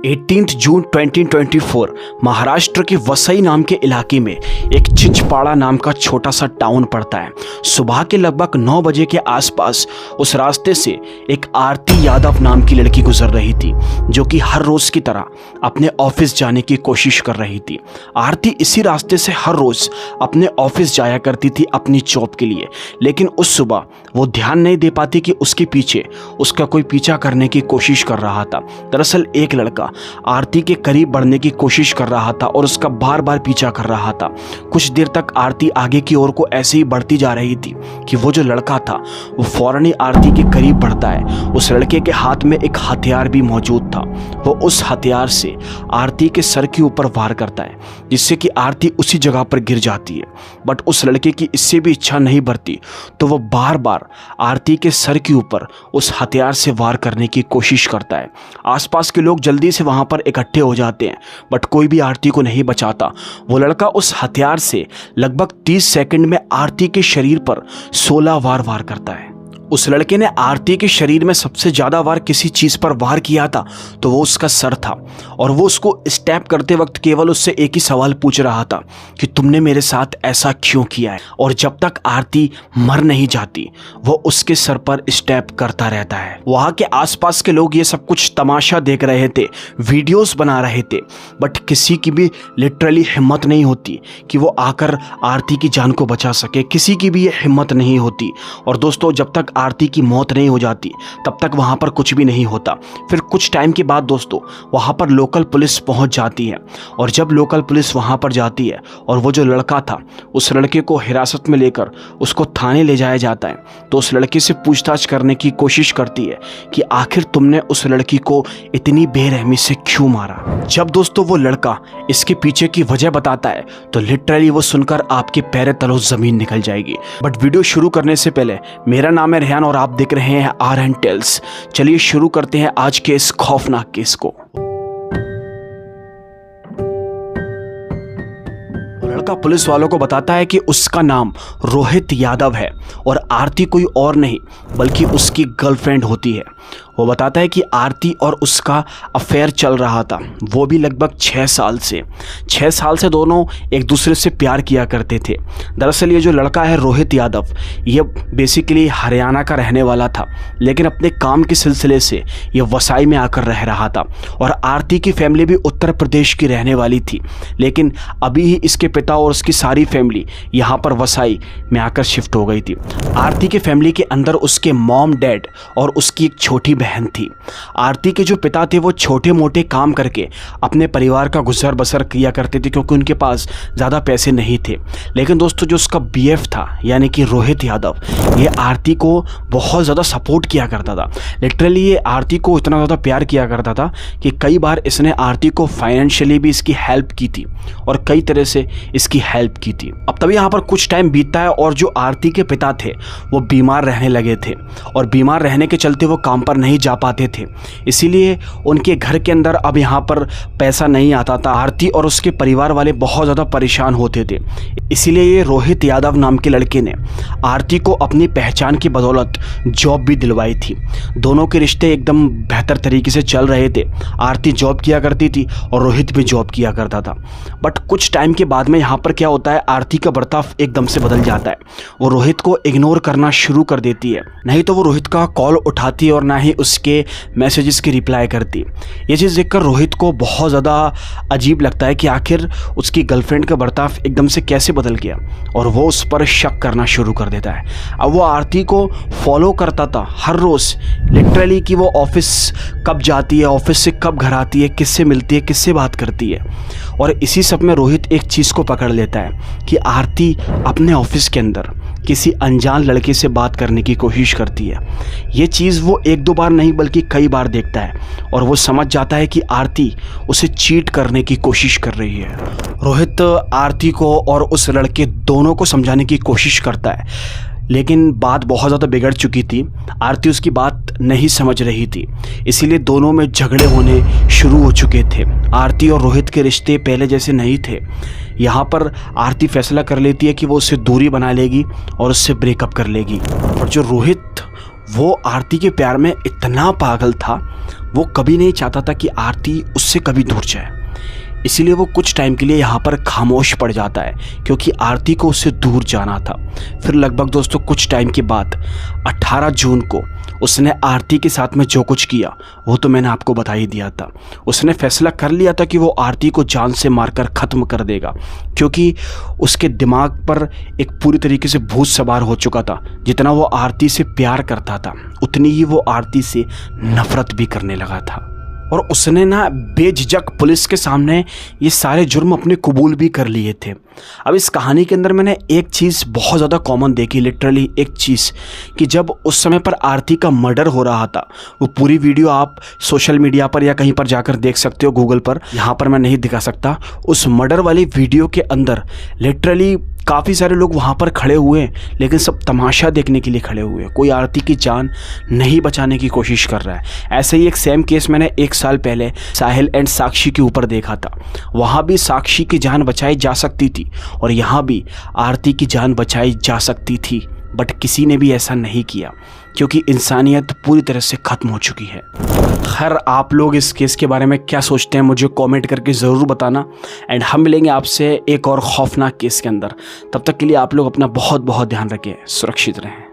18 जून 2024 महाराष्ट्र के वसई नाम के इलाके में एक चिंचपाड़ा नाम का छोटा सा टाउन पड़ता है। सुबह के लगभग 9 बजे के आसपास उस रास्ते से एक आरती यादव नाम की लड़की गुजर रही थी, जो कि हर रोज की तरह अपने ऑफिस जाने की कोशिश कर रही थी। आरती इसी रास्ते से हर रोज अपने ऑफिस जाया करती थी अपनी जॉब के लिए, लेकिन उस सुबह वो ध्यान नहीं दे पाती कि उसके पीछे उसका कोई पीछा करने की कोशिश कर रहा था। दरअसल एक लड़का आरती के करीब बढ़ने की कोशिश कर रहा था और उसका बार बार पीछा कर रहा था। कुछ देर तक आरती आगे की ओर को ऐसे ही बढ़ती जा रही थी कि वो जो लड़का था वो फौरन ही आरती के करीब बढ़ता है। उस लड़के के हाथ में एक हथियार भी मौजूद था। वो उस हथियार से आरती के सर के ऊपर वार करता है, जिससे कि आरती उसी जगह पर गिर जाती है। बट उस लड़के की इससे भी इच्छा नहीं बढ़ती, तो वो बार बार आरती के सर के ऊपर उस हथियार से वार करने की कोशिश करता है। आसपास के लोग जल्दी से वहां पर इकट्ठे हो जाते हैं, बट कोई भी आरती को नहीं बचाता। वो लड़का उस हथियार से लगभग 30 सेकंड में आरती के शरीर पर 16 वार करता है। उस लड़के ने आरती के शरीर में सबसे ज्यादा वार किसी चीज पर वार किया था तो वो उसका सर था, और वो उसको स्टैप करते वक्त केवल उससे एक ही सवाल पूछ रहा था कि तुमने मेरे साथ ऐसा क्यों किया है। और जब तक आरती मर नहीं जाती वो उसके सर पर स्टैप करता रहता है। वहां के आसपास के लोग ये सब कुछ तमाशा देख रहे थे, वीडियोस बना रहे थे, बट किसी की भी लिटरली हिम्मत नहीं होती कि वो आकर आरती की जान को बचा सके। किसी की भी ये हिम्मत नहीं होती। और दोस्तों, जब तक आरती की मौत नहीं हो जाती तब तक वहां पर कुछ भी नहीं होता। फिर कुछ टाइम के बाद दोस्तों वहां पर लोकल पुलिस पहुंच जाती है, और जब लोकल पुलिस वहां पर जाती है और वो जो लड़का था उस लड़के को हिरासत में लेकर उसको थाने ले जाया जाता है, तो उस लड़के से पूछताछ करने की कोशिश करती है कि आखिर तुमने उस लड़की को इतनी बेरहमी से क्यों मारा। जब दोस्तों वो लड़का इसके पीछे की वजह बताता है तो लिटरली वो सुनकर आपके पैरों तलों जमीन निकल जाएगी। बट वीडियो शुरू करने से पहले, मेरा नाम है और आप देख रहे हैं RN टेल्स। चलिए शुरू करते हैं आज के इस खौफनाक केस को। लड़का पुलिस वालों को बताता है कि उसका नाम रोहित यादव है और आरती कोई और नहीं बल्कि उसकी गर्लफ्रेंड होती है। वो बताता है कि आरती और उसका अफेयर चल रहा था, वो भी लगभग 6 साल से। 6 साल से दोनों एक दूसरे से प्यार किया करते थे। दरअसल ये जो लड़का है रोहित यादव, ये बेसिकली हरियाणा का रहने वाला था, लेकिन अपने काम के सिलसिले से ये वसई में आकर रह रहा था। और आरती की फैमिली भी उत्तर प्रदेश की रहने वाली थी, लेकिन अभी ही इसके पिता और उसकी सारी फैमिली यहाँ पर वसई में आकर शिफ्ट हो गई थी। आरती के फैमिली के अंदर उसके मॉम, डैड और उसकी एक छोटी बहन थी। आरती के जो पिता थे वो छोटे मोटे काम करके अपने परिवार का गुजर बसर किया करते थे, क्योंकि उनके पास ज़्यादा पैसे नहीं थे। लेकिन दोस्तों जो उसका BF था यानी कि रोहित यादव, ये आरती को बहुत ज़्यादा सपोर्ट किया करता था। लिटरली ये आरती को इतना ज़्यादा प्यार किया करता था कि कई बार इसने आरती को फाइनेंशियली भी इसकी हेल्प की थी और कई तरह से इसकी हेल्प की थी। अब तभी यहाँ पर कुछ टाइम बीतता है और जो आरती के पिता थे वो बीमार रहने लगे थे, और बीमार रहने के चलते वो काम पर नहीं जा पाते थे, इसीलिए उनके घर के अंदर अब यहाँ पर पैसा नहीं आता था। आरती और उसके परिवार वाले बहुत ज़्यादा परेशान होते थे। इसीलिए ये रोहित यादव नाम के लड़के ने आरती को अपनी पहचान की बदौलत जॉब भी दिलवाई थी। दोनों के रिश्ते एकदम बेहतर तरीके से चल रहे थे। आरती जॉब किया करती थी और रोहित भी जॉब किया करता था। बट कुछ टाइम के बाद में यहाँ पर क्या होता है, आरती का बर्ताव एकदम से बदल जाता है। वो रोहित को इग्नोर करना शुरू कर देती है। नहीं तो वो रोहित का कॉल उठाती है और ना ही उसके मैसेजेस की रिप्लाई करती। ये चीज़ देखकर रोहित को बहुत ज़्यादा अजीब लगता है कि आखिर उसकी गर्लफ्रेंड का बर्ताव एकदम से कैसे बदल गया, और वो उस पर शक करना शुरू कर देता है। अब वो आरती को फॉलो करता था हर रोज़, लिटरली कि वो ऑफिस कब जाती है, ऑफिस से कब घर आती है, किससे मिलती है, किससे बात करती है। और इसी सब में रोहित एक चीज़ को पकड़ लेता है कि आरती अपने ऑफिस के अंदर किसी अनजान लड़के से बात करने की कोशिश करती है। ये चीज़ वो 1-2 बार नहीं बल्कि कई बार देखता है, और वो समझ जाता है कि आरती उसे चीट करने की कोशिश कर रही है। रोहित आरती को और उस लड़के दोनों को समझाने की कोशिश करता है, लेकिन बात बहुत ज़्यादा बिगड़ चुकी थी। आरती उसकी बात नहीं समझ रही थी, इसीलिए दोनों में झगड़े होने शुरू हो चुके थे। आरती और रोहित के रिश्ते पहले जैसे नहीं थे। यहाँ पर आरती फैसला कर लेती है कि वो उससे दूरी बना लेगी और उससे ब्रेकअप कर लेगी। और जो रोहित वो आरती के प्यार में इतना पागल था, वो कभी नहीं चाहता था कि आरती उससे कभी दूर जाए। इसीलिए वो कुछ टाइम के लिए यहाँ पर खामोश पड़ जाता है, क्योंकि आरती को उससे दूर जाना था। फिर लगभग दोस्तों कुछ टाइम के बाद 18 जून को उसने आरती के साथ में जो कुछ किया वो तो मैंने आपको बता ही दिया था। उसने फैसला कर लिया था कि वो आरती को जान से मारकर ख़त्म कर देगा, क्योंकि उसके दिमाग पर एक पूरी तरीके से भूत सवार हो चुका था। जितना वो आरती से प्यार करता था उतनी ही वो आरती से नफरत भी करने लगा था। और उसने ना बेझिझक पुलिस के सामने ये सारे जुर्म अपने कबूल भी कर लिए थे। अब इस कहानी के अंदर मैंने एक चीज़ बहुत ज़्यादा कॉमन देखी, लिटरली एक चीज़, कि जब उस समय पर आरती का मर्डर हो रहा था, वो पूरी वीडियो आप सोशल मीडिया पर या कहीं पर जाकर देख सकते हो, गूगल पर, यहाँ पर मैं नहीं दिखा सकता। उस मर्डर वाली वीडियो के अंदर लिटरली काफ़ी सारे लोग वहाँ पर खड़े हुए हैं, लेकिन सब तमाशा देखने के लिए खड़े हुए हैं। कोई आरती की जान नहीं बचाने की कोशिश कर रहा है। ऐसे ही एक सेम केस मैंने 1 साल पहले साहिल एंड साक्षी के ऊपर देखा था। वहाँ भी साक्षी की जान बचाई जा सकती थी और यहाँ भी आरती की जान बचाई जा सकती थी, बट किसी ने भी ऐसा नहीं किया, क्योंकि इंसानियत पूरी तरह से ख़त्म हो चुकी है। खैर, आप लोग इस केस के बारे में क्या सोचते हैं मुझे कमेंट करके ज़रूर बताना। एंड हम मिलेंगे आपसे एक और खौफनाक केस के अंदर। तब तक के लिए आप लोग अपना बहुत बहुत ध्यान रखें, सुरक्षित रहें।